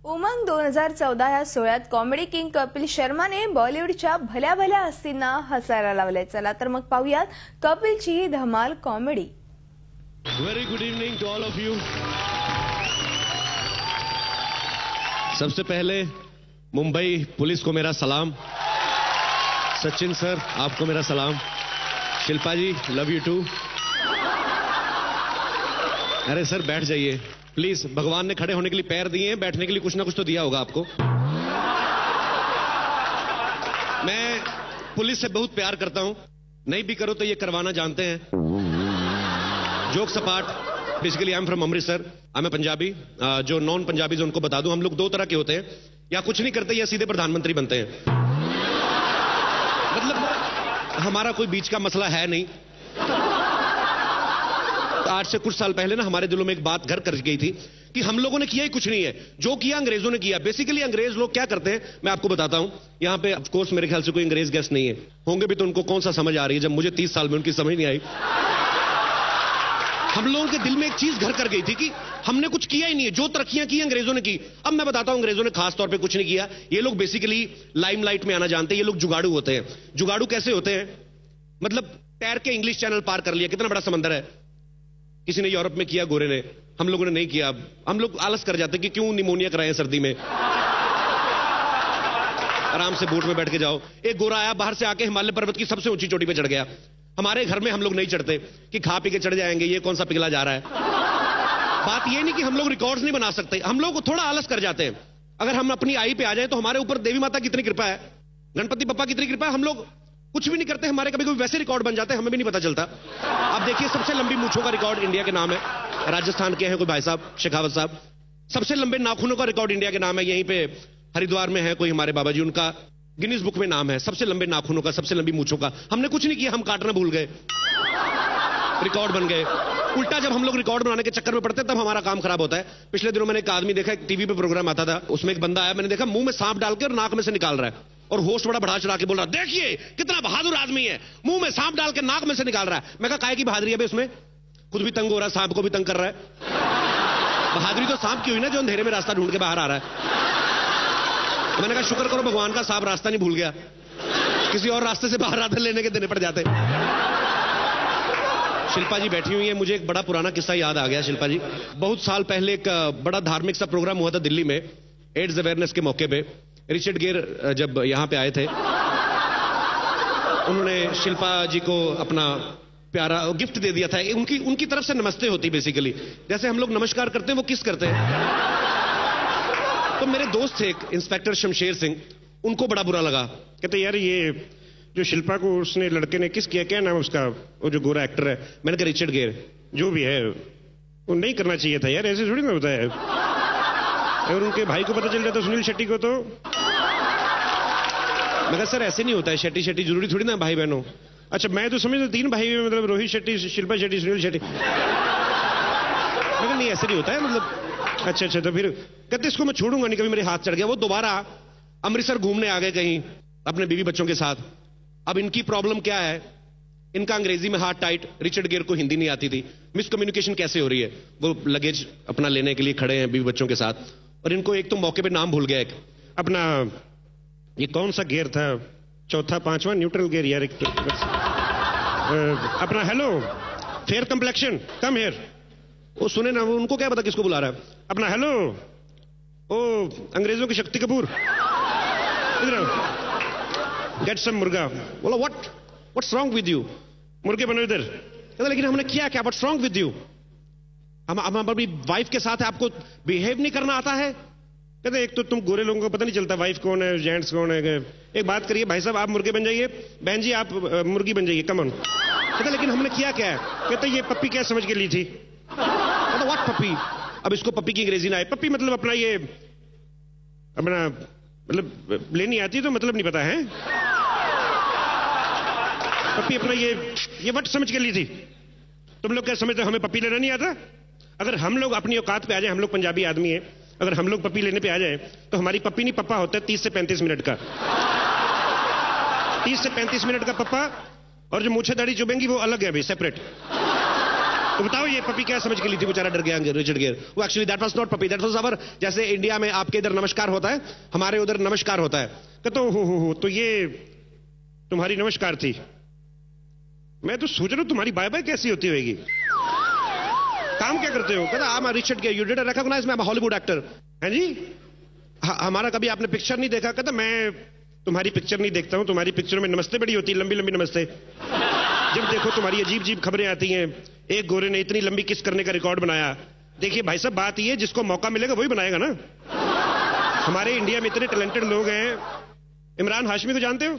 उमंग 2014 या सोहळ्यात comedy king Kapil शर्माने बॉलिवूडच्या भल्या भल्या हस्तींना हसायला लावले। चला तर मग पाहूयात कपिलची ही धमाल comedy. Very good evening to all of you. सबसे पहले मुंबई पुलिस को मेरा सलाम। सचिन सर आपको मेरा सलाम। शिल्पा जी लव यू टू। अरे सर बैठ जाइए प्लीज, भगवान ने खड़े होने के लिए पैर दिए हैं, बैठने के लिए कुछ ना कुछ तो दिया होगा आपको। मैं पुलिस से बहुत प्यार करता हूं, नहीं भी करो तो ये करवाना जानते हैं। जोक सपाट, basically I am from Amritsar, I am Punjabi. जो नॉन पंजाबीज उनको बता दूं, हम लोग दो तरह के होते हैं, या कुछ नहीं करते या सीधे प्रधानमंत्री बनते हैं। मतलब हमारा कोई बीच का मसला है नहीं। आज से कुछ साल पहले ना हमारे दिलों में एक बात घर कर गई थी कि हम लोगों ने किया ही कुछ नहीं है, जो किया अंग्रेजों ने किया। बेसिकली अंग्रेज लोग क्या करते हैं मैं आपको बताता हूं। यहां पे ऑफ कोर्स मेरे ख्याल से कोई अंग्रेज गेस्ट नहीं है, होंगे भी तो उनको कौन सा समझ आ रही है, जब मुझे 30 साल में उनकी समझ नहीं आई। हम लोगों के दिल में एक चीज घर कर गई थी कि हमने कुछ किया ही नहीं है, जो तरक्कियां की अंग्रेजों ने की। अब मैं बताता हूं अंग्रेजों ने खास तौर पे कुछ नहीं किया। ये लोग बेसिकली लाइमलाइट में आना जानते हैं, ये लोग जुगाड़ू होते हैं। जुगाड़ू कैसे होते हैं? मतलब तैर के इंग्लिश चैनल पार कर लिया, कितना बड़ा समंदर है। किसी ने यूरोप में किया, गोरे ने, हम लोगों ने नहीं किया। हम लोग आलस कर जाते कि क्यों निमोनिया कराएं सर्दी में। आराम से बोट में बैठ के जाओ। एक गोरा आया बाहर से आके हिमालय पर्वत की सबसे ऊंची चोटी पे चढ़ गया। हमारे घर में हम लोग नहीं चढ़ते कि खा पी के चढ़ जाएंगे, ये कौन सा पिघला जा रहा है। बात ये नहीं कि हम लोग रिकॉर्ड्स नहीं बना सकते, हम लोग थोड़ा आलस कर जाते हैं। अगर हम अपनी आई पे आ जाए तो हमारे ऊपर देवी माता कितनी कृपा है, गणपति बप्पा कितनी कृपा है। हम लोग कुछ भी नहीं करते, हमारे कभी कभी वैसे रिकॉर्ड बन जाते हैं, हमें भी नहीं पता चलता। आप देखिए सबसे लंबी मूंछों का रिकॉर्ड इंडिया के नाम है, राजस्थान के हैं कोई भाई साहब शेखावत साहब। सबसे लंबे नाखूनों का रिकॉर्ड इंडिया के नाम है, यहीं पे हरिद्वार में है कोई हमारे बाबा जी, उनका गिनीज बुक में नाम है सबसे लंबे नाखूनों का, सबसे लंबी मूंछों का। हमने कुछ नहीं किया, हम काटना भूल गए, रिकॉर्ड बन गए। उल्टा जब हम लोग रिकॉर्ड बनाने के चक्कर में पड़ते हैं तब हमारा काम खराब होता है। पिछले दिनों मैंने एक आदमी देखा, एक टीवी पे प्रोग्राम आता था, उसमें एक बंदा आया, मैंने देखा मुंह में सांप डाल के और नाक में से निकाल रहा है, और होस्ट बड़ा बढ़ा चढ़ा के बोल रहा है देखिए कितना बहादुर आदमी है, मुंह में सांप डाल के नाक में से निकाल रहा है। मैं कहा काहे की बहादुरी है उसमें, खुद भी तंग हो रहा है, सांप को भी तंग कर रहा है। बहादुरी तो सांप की हुई ना जो अंधेरे में रास्ता ढूंढ के बाहर आ रहा है। मैंने कहा शुक्र करो भगवान का सांप रास्ता नहीं भूल गया, किसी और रास्ते से बाहर राधे लेने के देने पड़ जाते। शिल्पा जी बैठी हुई है, मुझे एक बड़ा पुराना किस्सा याद आ गया। शिल्पा जी, बहुत साल पहले एक बड़ा धार्मिक सा प्रोग्राम हुआ था दिल्ली में, एड्स अवेयरनेस के मौके पे। रिचर्ड गेर जब यहां पे आए थे, उन्होंने शिल्पा जी को अपना प्यारा गिफ्ट दे दिया था। उनकी तरफ से नमस्ते होती बेसिकली, जैसे हम लोग नमस्कार करते हैं वो किस करते हैं। तो मेरे दोस्त थे एक इंस्पेक्टर शमशेर सिंह, उनको बड़ा बुरा लगा, कहते यार ये जो शिल्पा को उसने लड़के ने किस किया, क्या नाम उसका, वो जो गोरा एक्टर है। मैंने कहा रिचर्ड गेर, जो भी है वो नहीं करना चाहिए था यार, ऐसे थोड़ी ना होता है। अगर उनके भाई को पता चल जाता सुनील शेट्टी को तो। मैं कहा सर ऐसे नहीं होता है, शेट्टी शेट्टी जरूरी थोड़ी ना भाई बहनों। अच्छा मैं तो समझता 3 भाई मतलब रोहित शेट्टी, शिल्पा शेट्टी, सुनील शेट्टी। मैं कहा नहीं ऐसे नहीं होता है, मतलब अच्छा तो फिर कहते इसको मैं छोड़ूंगा नहीं, कभी मेरे हाथ चढ़ गया। वो दोबारा अमृतसर घूमने आ गए कहीं अपने बीवी बच्चों के साथ। अब इनकी प्रॉब्लम क्या है, इनका अंग्रेजी में हाथ टाइट, रिचर्ड गेर को हिंदी नहीं आती थी। मिसकम्युनिकेशन कैसे हो रही है, वो लगेज अपना लेने के लिए खड़े हैं बीवी बच्चों के साथ, और इनको एक तो मौके पे नाम भूल गया, एक अपना ये कौन सा गियर था, चौथा पांचवा न्यूट्रल गियर यार, एक अपना hello fair complexion come here. वो सुने ना, उनको क्या पता किसको बुला रहा है। अपना हेलो ओ अंग्रेजों की शक्ति कपूर, इधर गेट सम मुर्गा। बोला व्हाट्स रॉन्ग विद यू, मुर्गे बनो इधर। कहता लेकिन हमने किया क्या, व्हाट्स रॉन्ग विद यू, हम अपनी वाइफ के साथ है, आपको बिहेव नहीं करना आता है। कहते एक तो तुम गोरे लोगों को पता नहीं चलता वाइफ कौन है, जेंट्स कौन है। एक बात करिए भाई साहब, आप मुर्गे बन जाइए, बहन जी आप मुर्गी बन जाइए, कम ऑन। कहते लेकिन हमने किया क्या है। कहते ये पप्पी क्या समझ के ली थी। कहते व्हाट पप्पी, अब इसको पप्पी की अंग्रेजी ना आए। पप्पी मतलब अपना ये अपना मतलब लेनी आती तो मतलब नहीं पता है, पप्पी अपना ये वट समझ के ली थी। तुम लोग क्या समझते हो हमें पप्पी लेना नहीं आता। अगर हम लोग अपनी औकात पे आ जाए, हम लोग पंजाबी आदमी है, अगर हम लोग पप्पी लेने पे आ जाए तो हमारी पप्पी नहीं पप्पा होता है 30 से 35 मिनट का। 30 से 35 मिनट का पप्पा, और जो मूछे दाढ़ी चुभेंगी वो अलग है भाई, सेपरेट। तो बताओ ये पपी क्या समझ के ली थी, बेचारा डर गया रिचर्ड गियर। वो actually that was not puppy, that was अवर, जैसे इंडिया में आपके इधर नमस्कार होता है, हमारे उधर नमस्कार होता है। कहता हो तो ये तुम्हारी नमस्कार थी। मैं तो सोच रहा हूं तुम्हारी बाय बाय कैसी होती होगी, काम क्या करते हो? कहता I am Richard Gere, you did recognise me, I am Hollywood actor. हैं जी, हमारा कभी आपने पिक्चर नहीं देखा? कहता मैं तुम्हारी पिक्चर नहीं देखता हूं, तुम्हारी पिक्चर में नमस्ते बड़ी होती है, लंबी लंबी नमस्ते। जब देखो तुम्हारी अजीब अजीब खबरें आती हैं, एक गोरे ने इतनी लंबी किस करने का रिकॉर्ड बनाया। देखिए भाई साहब, बात ये, जिसको मौका मिलेगा वही बनाएगा ना। हमारे इंडिया में इतने टैलेंटेड लोग हैं। इमरान हाशमी को जानते हो?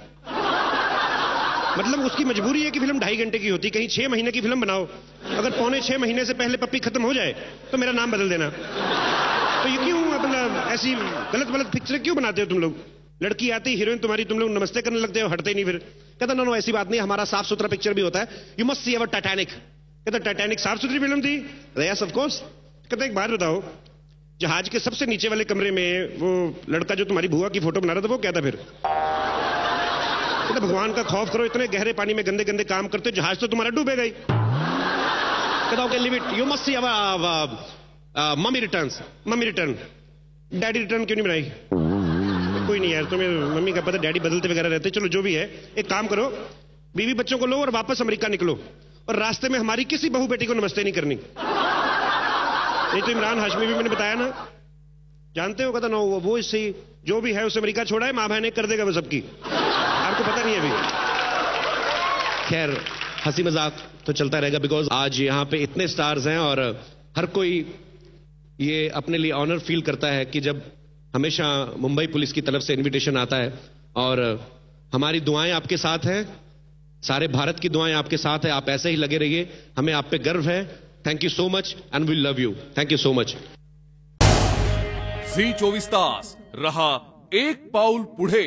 मतलब उसकी मजबूरी है कि फिल्म 2.5 घंटे की होती, कहीं 6 महीने की फिल्म बनाओ, अगर 6.25 महीने से पहले पप्पी खत्म हो जाए तो मेरा नाम बदल देना। तो ये क्यों अपना ऐसी गलत गलत पिक्चरें क्यों बनाते हो तुम लोग? लड़की आती हीरोइन तुम्हारी, तुम लोग नमस्ते करने लगते हो, हटते नहीं। फिर कहता नो ऐसी बात नहीं, हमारा साफ सुथरा पिक्चर भी होता है, you must see our Titanic. कहता टाइटैनिक साफ सुथरी फिल्म थी? Yes of course. कहता एक बात बताओ, जहाज के सबसे नीचे वाले कमरे में वो लड़का जो तुम्हारी बुआ की फोटो बना रहा था, वो क्या था? फिर कहता भगवान का खौफ करो, इतने गहरे पानी में गंदे गंदे काम करते हो, जहाज तो तुम्हारा डूबेगा ही। कहता okay live it, you must see our mummy returns. Mummy return, daddy return क्यों नहीं बनाई? कोई नहीं यार, तुम्हें मम्मी का पता, डैडी बदलते वगैरह रहते। चलो जो भी है, एक काम करो, बीवी बच्चों को लो और वापस अमेरिका निकलो, और रास्ते में हमारी किसी बहू बेटी को नमस्ते नहीं करनी। नहीं तो इमरान हाशमी भी मैंने बताया ना, जानते हो? कहता नो वो इससे जो भी है उसे अमेरिका छोड़ा है, माँ बहन कर देगा वो सबकी, आपको पता नहीं है अभी। खैर हंसी मजाक तो चलता रहेगा, बिकॉज आज यहाँ पे इतने स्टार्स हैं और हर कोई ये अपने लिए ऑनर फील करता है कि जब हमेशा मुंबई पुलिस की तरफ से इनविटेशन आता है। और हमारी दुआएं आपके साथ हैं, सारे भारत की दुआएं आपके साथ है, आप ऐसे ही लगे रहिए, हमें आप पे गर्व है। Thank you so much and we love you, thank you so much. Zee 24 तास रहा एक पाऊल पुढे।